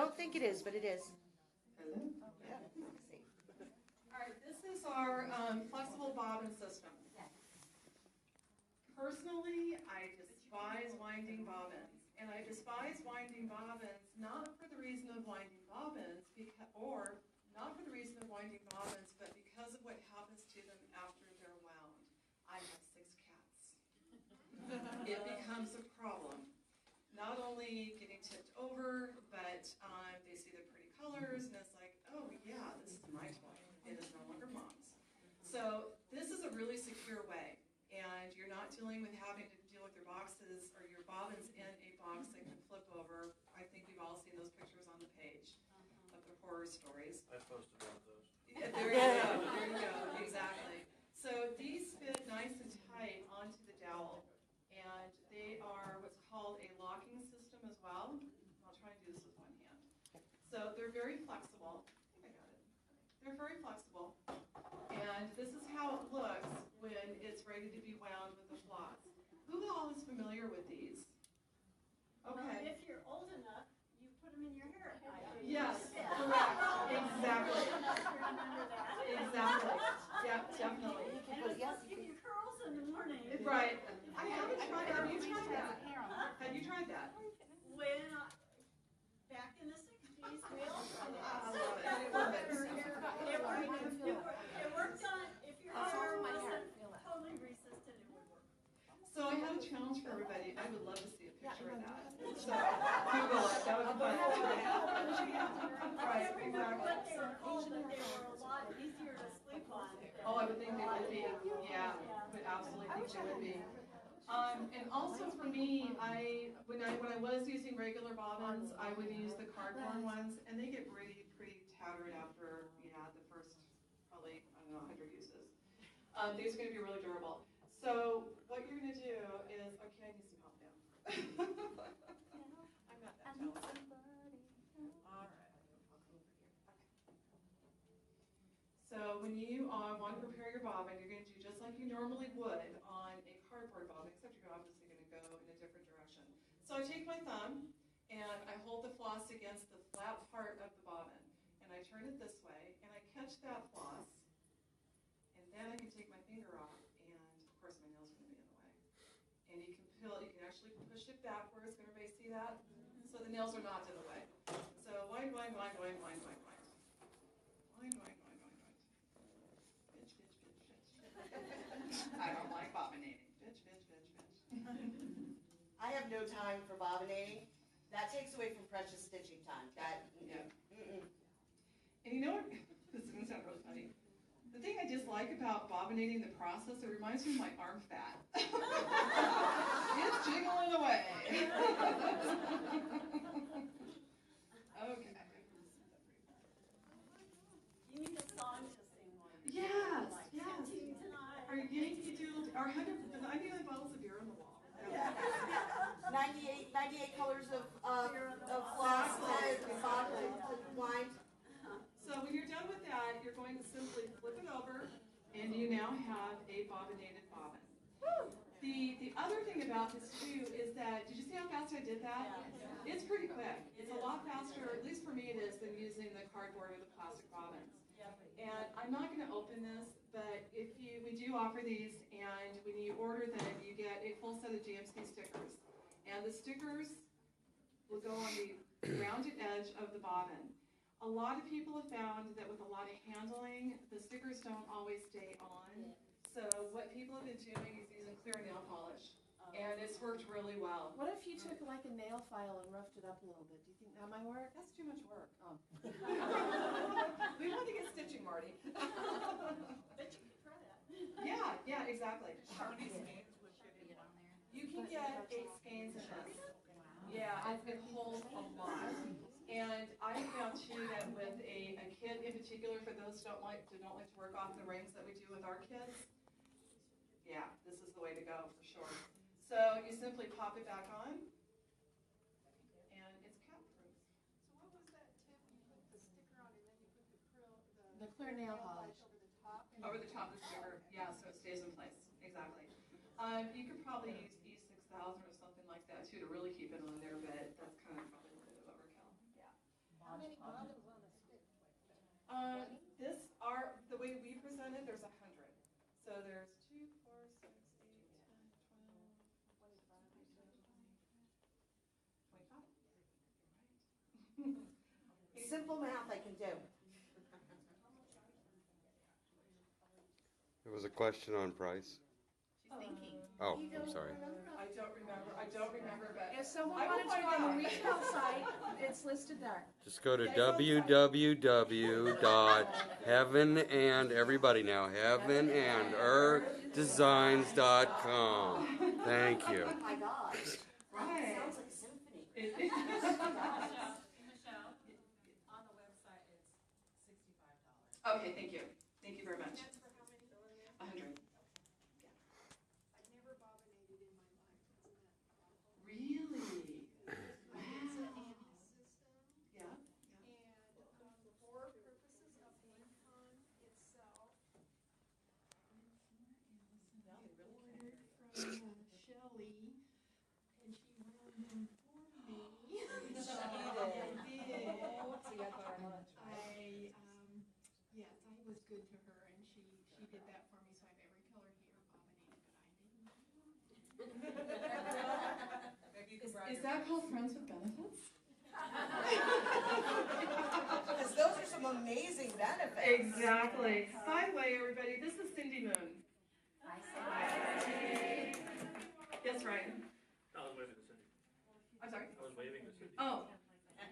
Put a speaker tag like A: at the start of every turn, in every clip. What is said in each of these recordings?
A: don't think it is, but it is.
B: Hello?
A: Yeah.
B: All right, this is our flexible bobbin system. Personally, I despise winding bobbins. And I despise winding bobbins not for the reason of winding bobbins, or not for the reason of winding bobbins, but because of what happens to them after they're wound. I have 6 cats. It becomes a problem. Not only getting tipped over, but they see the pretty colors, and it's like, oh yeah, this is my toy. It is no longer mom's. So this is a really secure way, and you're not dealing with having to deal with your boxes or your bobbins in a box that can flip over. I think we've all seen those pictures on the page of the horror stories.
C: I posted one of those.
B: Yeah, there you go, exactly. So these fit nice and tight onto the dowel. And they are what's called a locking system as well. I'll try and do this with one hand. So they're very flexible. I think I got it. They're very flexible. And this is how it looks when it's ready to be wound with the floss. Who all is familiar with these? Okay.
D: Well, if you're old enough, you put them in your hair.
B: Yes, correct. Exactly.
D: Remember that?
B: Exactly. Yep, definitely.
D: And it's supposed to give you curls in the morning.
B: Right. I haven't tried that. Have you tried that? Have you tried that?
D: When back in the 60s, we all tried
B: I
D: it.
B: love it.
D: It worked on, if your hair wasn't totally resistant, it would work.
B: So I have a challenge for everybody. I would love to see a picture of that. So Google it. That would be fun.
D: I
B: Right,
D: can't remember what they
B: exactly.
D: were called, but they were a lot easier to sleep on.
B: Oh, I would think they would be. Yeah, I would absolutely think they would be. And also for me, when I was using regular bobbins, I would use the cardboard ones, and they get pretty tattered after the first probably 100 uses. These are going to be really durable. So what you're going to do is, okay, I need some help now. I'm not that talented. All right. So when you want to prepare your bobbin, you're going to do just like you normally would on a cardboard bobbin, except you're obviously going to go in a different direction. So I take my thumb and I hold the floss against the flat part of the bobbin, and I turn it this way, and I catch that floss, and then I can take my finger off, and of course my nail's going to be in the way. And you can actually push it backwards. Can everybody see that? So the nails are not in the way. So wind, wind, wind, wind, wind, wind, wind. Wind, wind, wind. Bitch, bitch, bitch, bitch. I don't like bobbinating. Bitch, bitch, bitch, bitch.
A: I have no time for bobbinating. That takes away from precious stitching time.
B: Yeah. And you know what? This is going to sound really funny. The thing I dislike about bobbinating the process, it reminds me of my arm fat. It's jiggling away. Okay.
D: You need a song to sing one.
B: Yes,
D: Like
B: yes.
D: 15 tonight.
B: Our Yankee Doodle, our 99 bottles of beer on the wall.
A: 98 colors of floss and bobbin and wind.
B: So when you're done with that, you're going to simply flip it over, and you now have a bobbinated bobbin. The other thing about this too is that, did you see how fast I did that?
D: Yeah.
B: It's pretty quick. It's a lot faster, at least for me it is, than using the cardboard or the plastic bobbins. And I'm not going to open this, but we do offer these, and when you order them, you get a full set of GMC stickers. And the stickers will go on the rounded edge of the bobbin. A lot of people have found that with a lot of handling, the stickers don't always stay on. So what people have been doing is using clear nail polish, and it's worked really well.
E: What if you took like a nail file and roughed it up a little bit? Do you think that might work?
B: That's too much work.
E: Oh.
B: We want to get stitching, Marty.
D: Bet you could try that.
B: Yeah, exactly.
F: How many skeins would fit in one?
B: You can get 8 skeins in this. Yeah, it holds a lot. And I found too that with a kit in particular, for those who don't like to work off the rings that we do with our kids, yeah, this is the way to go for sure. So you simply pop it back on, and it's cat proof.
G: So what was that tip? You put the sticker on and then you put
E: The clear nail polish.
G: over the top?
B: Over the top of the sticker, yeah, so it stays in place, exactly. You could probably use E6000 or something like that too to really keep it on there, but that's kind of probably a little bit of overkill. Yeah.
G: many bobbins on a stick?
B: The way we present it, there's 100. So there's 2, 4, 6, 8, 10, 12, 25.
A: Simple math I can do.
C: There was a question on price.
F: She's thinking.
C: Oh, I'm sorry.
B: I don't remember, but
E: If someone
B: I will
E: wanted to go
B: find
E: on
B: out.
E: the retail site, it's listed there.
C: Just go to www.heaven and everybody now, heavenandearthdesigns.com. Thank you.
A: Oh my gosh.
B: Right.
A: Sounds like a symphony.
F: Michelle, on the website, it's $65.
B: Okay, thank you. Thank you very much.
G: That's for how many?
B: 100.
G: I've never bobbinated in my life. Isn't that awful?
B: Really?
G: It's an anti-system,
B: Yeah.
G: and for purposes of Lincoln itself, from Shelley, and she ran them for me.
A: She did.
G: Yes, I was good to her, and she did that for me, so I have every color here bobbinated, but I didn't.
F: Maybe you can brag
B: Is that called Friends with Benefits?
A: Because those are some amazing benefits.
B: Exactly. By the way, everybody, this is Cindy Moon. Yes, Ryan.
H: I was waving to Cindy.
B: I'm sorry.
H: I was waving to Cindy.
B: Oh,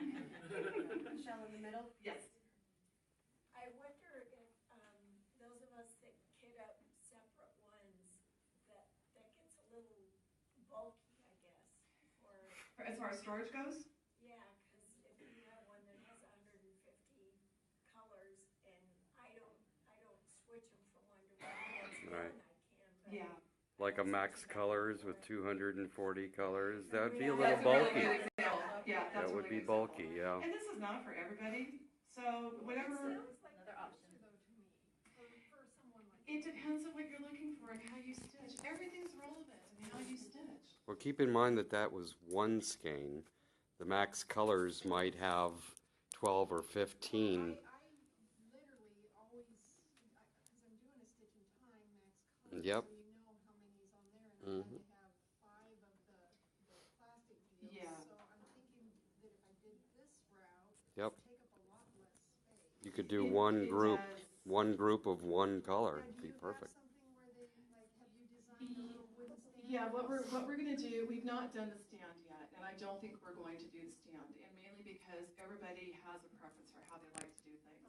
A: Michelle in the middle.
B: yes.
D: I wonder if, those of us that kit up separate ones, that gets a little bulky, I guess, for,
B: As far as storage goes,
D: yeah, cause if you have one that has 150 colors, and I don't switch them from one to one, that's
C: Right.
D: one I can, but.
B: yeah.
C: Like a Max Colors with 240 colors, that would be a
B: That's
C: little
B: a really
C: bulky.
B: good example. Yeah, that's
C: That
B: a
C: would
B: really
C: be
B: good example.
C: bulky, yeah.
B: And this is not for everybody, so whatever,
D: Sounds like
F: Another option.
G: Though to me, for someone like.
B: it depends on what you're looking for and how you stitch. Everything's relevant and how you stitch.
C: Well, keep in mind that that was one skein. The Max Colors might have 12 or 15.
G: I literally always, because I'm doing a stitch in time, Max Color,
C: Yep.
G: so you know how many is on there, and I
C: Mhm.
G: had to have 5 of the plastic deals.
B: Yeah.
G: So I'm thinking that if I did this route,
C: Yep.
G: it'd take up a lot less space.
C: You could do
B: It-
C: one
B: it
C: group,
B: does.
C: one group of one color.
G: Now,
C: It'd
G: do
C: be
G: you have
C: perfect.
G: something where they, like, have you designed a little wooden stand?
B: Yeah, what we're gonna do, we've not done the stand yet, and I don't think we're going to do the stand, and mainly because everybody has a preference for how they like to do things.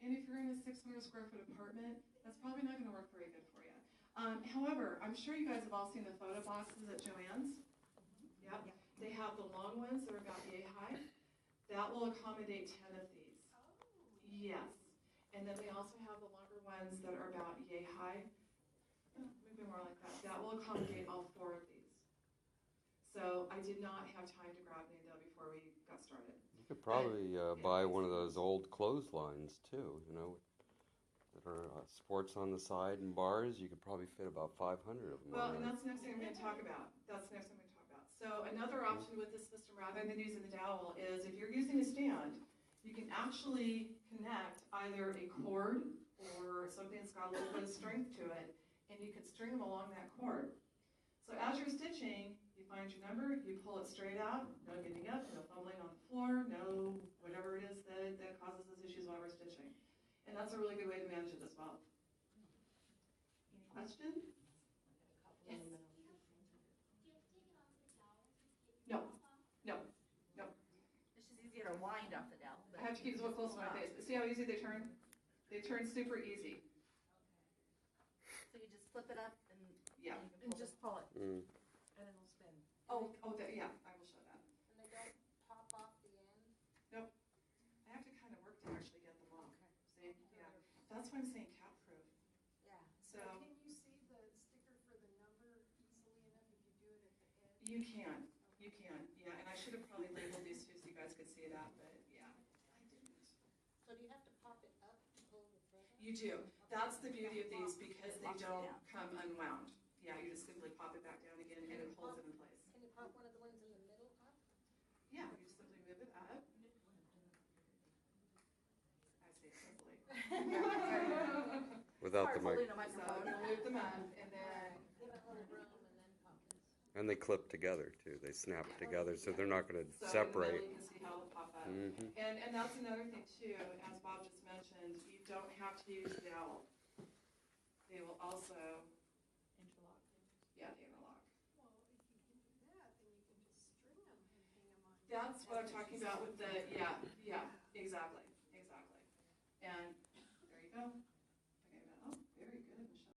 B: And if you're in a 600 square foot apartment, that's probably not gonna work very good for you. However, I'm sure you guys have all seen the photo boxes at Joann's. Yep, they have the long ones that are about yay high. That will accommodate 10 of these. Yes, and then we also have the longer ones that are about yay high. Maybe more like that. That will accommodate all 4 of these. So I did not have time to grab any though before we got started.
C: You could probably buy one of those old clotheslines too, you know, that are sports on the side and bars. You could probably fit about 500 of them
B: Well,
C: on
B: and
C: there.
B: that's the next thing I'm gonna talk about. That's the next thing I'm gonna talk about. So another option with this system, rather than using the dowel, is if you're using a stand, you can actually connect either a cord or something that's got a little bit of strength to it, and you can string them along that cord. So as you're stitching, you find your number, you pull it straight out, no getting up, no fumbling on the floor, no whatever it is that causes those issues while we're stitching. And that's a really good way to manage it as well. Any question? Yes. No, no, no.
F: It's just easier to wind off the dowel.
B: I have to keep this one close to my face. See how easy they turn? They turn super easy.
F: So you just flip it up and.
B: Yeah.
F: you can
E: And
F: pull
E: just pull it,
C: Mm.
E: and it'll spin.
B: Oh, yeah, I will show that.
G: And they don't pop off the end?
B: I have to kind of work to actually get them off. See? Yeah. That's why I'm saying cat proof.
G: Yeah.
B: So
G: Can you see the sticker for the number easily enough if you do it at the edge?
B: you can. Yeah, and I should have probably labeled these too so you guys could see that, but yeah, I didn't.
G: So do you have to pop it up to pull the thread up?
B: You do. That's the beauty of these because they
F: Locks it
B: don't
F: down.
B: come unwound. Yeah, you just simply pop it back down again and it holds it in place.
G: Can you pop one of the ones in the middle up?
B: Yeah, you just simply move it up.
C: Without the mic,
A: Holding a
B: So
A: microphone.
B: remove the mud, and then,
C: and they clip together too. They snap together, so they're not going to
B: so in the middle
C: separate.
B: you can see how it'll pop up.
C: Hmm.
B: And that's another thing too, as Bob just mentioned, you don't have to use dowel. They will also,
F: Interlock.
B: yeah, they interlock.
G: Well, if you can do that, then you can just string them and hang them on.
B: That's what I'm talking about with the, yeah, exactly. And there you go.